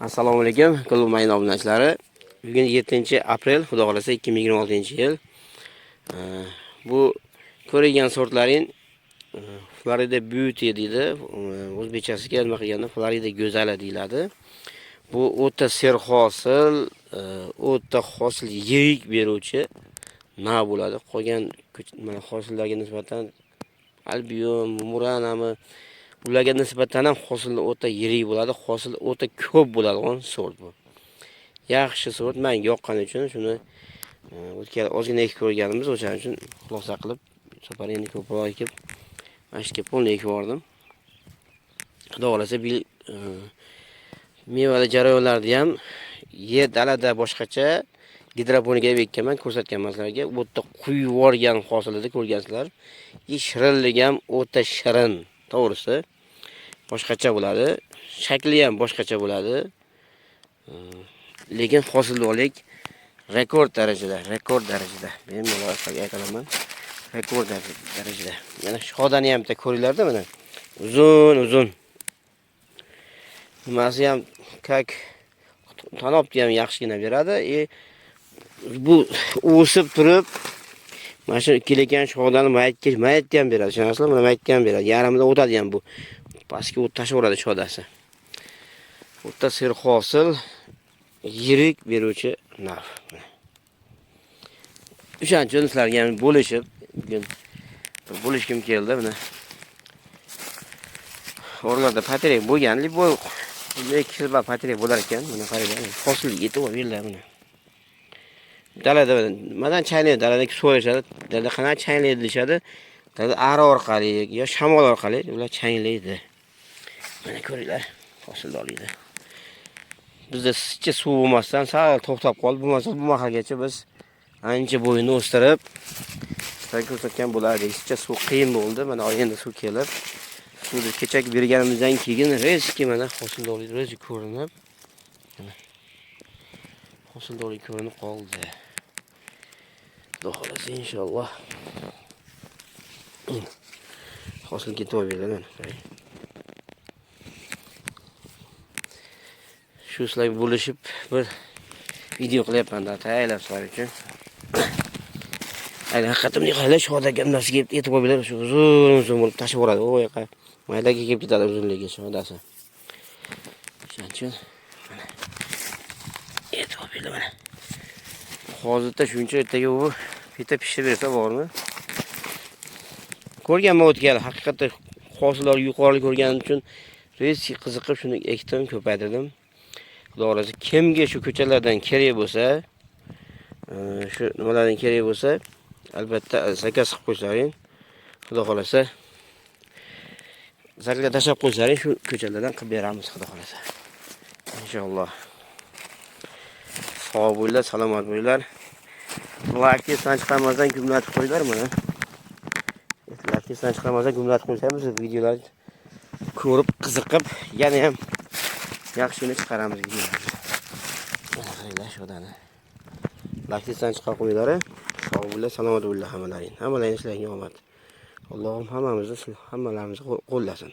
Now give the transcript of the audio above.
Assalomu alaykum, Qulmayın obunachilari. Bugun 7-aprel, xudo xolasa 2026-yil. Bu ko'rgan sortlaring Florida Beauty deydi. O'zbekchasiga nima qilganda Florida go'zali deyiladi. Bu o'ta serhosil, o'ta hosil yirik beruvchi na bo'ladi. Qolgan mana hosillarga nisbatan Albion, Muranami ularga nisbatan ham hosil o'ta yirik bo'ladi, hosil o'ta ko'p bo'ladigan sort bu. Yaxshi sort, men yoqqani uchun shuni o'tgan ozgina ekib ko'rganimiz, o'shaning uchun xulosa qilib, safar endi ko'proq ekib, mashga polni ekib bordim. Xudo xolasa mevali jarayonlarni ham dalada boshqacha gidroponika ekkanman, ko'rsatganman sizlarga. Bu yerda quyib yuborgan hosilida ko'rgansizlar. Shirinlik ham o'ta shirin, to'g'risi. Boshqacha bo'ladi. Shakli ham boshqacha bo'ladi. Lekin hosildorlik rekord darajada. Bemalol aytaman. Rekord darajada. Yana shodani ham bitta ko'ringlarda mana. Uzun. Nimasi ham kak tanobni ham yaxshigina beradi. Bu o'sib turib mana shu kelayotgan shodani maytga ham beradi. Tushunasizlar? Mana maytga ham beradi. Yarimida o'tadi ham bu. Pastga o't tashaveradi shodasi. O'ta serhosil, yirik beruvchi nav. O'shaning uchun sizlarga ham bo'lishib, bugun bo'lishkim keldi mana. O'rlarda patrek bo'lganlik bu ikki xil patrek bo'lar ekan. Mana qarang, hosil yetib o'rganlar mana. Dalada nimadan chaylaydi? Dalada so'rashadi. Dalada qanaqa chaylaydi deyshadi. Dalada ara orqali yo shamol orqali ular chaylaydi. Mana ko'ringlar, hosildorlikda. Bizda sichcha suv bo'lmasdan sal to'xtab qoldi. Bo'lmasa bu mahalgacha biz ancha bo'yini o'stirib ko'rsatgan bo'lardi. Sichcha suv qiyin bo'ldi. Mana endi suv kelib, suvni kechak berganimizdan keyin rezki mana hosildorlik rezki ko'rinib, mana hosildorlik ko'rinib qoldi. Xudo xolasa inshaalloh. Hosil ketaveradi mana. Shu sizlarga bo'lishib bir video qilyapman-da, tayyorlab sizlar uchun. Ayni haqiqatimni qaylar shodaga nasiga yetib qo'ybilar, shu uzun bo'lib tashib boradi. O yoqqa maydaga kelib ketadi uzunligi shodasi. Shuning uchun mana yetib qo'ybilar mana. Hozirda shuncha ertaga u pita pishib bersa bormi? Ko'rganman o'tgan, haqiqatda hosillar yuqori ko'rganim uchun reski qiziqib shuni ekdim, ko'paytirdim. Xudo xolasa kimga shu ko'chalardan kerak bo'lsa, shu nimalardan kerak bo'lsa, albatta zakaz qilib qo'ysalaring. Xudo xolasa zakazga tashab qo'ysalaring, shu ko'chalardan qilib beramiz, xudo xolasa. Inshaalloh. Sog' bo'linglar, salomat bo'linglar. Like sanchiqamazdan gumlatib qo'yinglar mana. Like sanchiqamazdan gumlatib qo'ysangiz, videolarni ko'rib, qiziqib, yana ham yaxshini chiqaramiz videolarni. Mana qaranglar shodani. Lakdan chiqib qo'yinglar. Sog' bo'linglar, salomat bo'linglar hammalaring. Hammalaring ishlarga omad. Allohim hammalarimizni qo'llasin.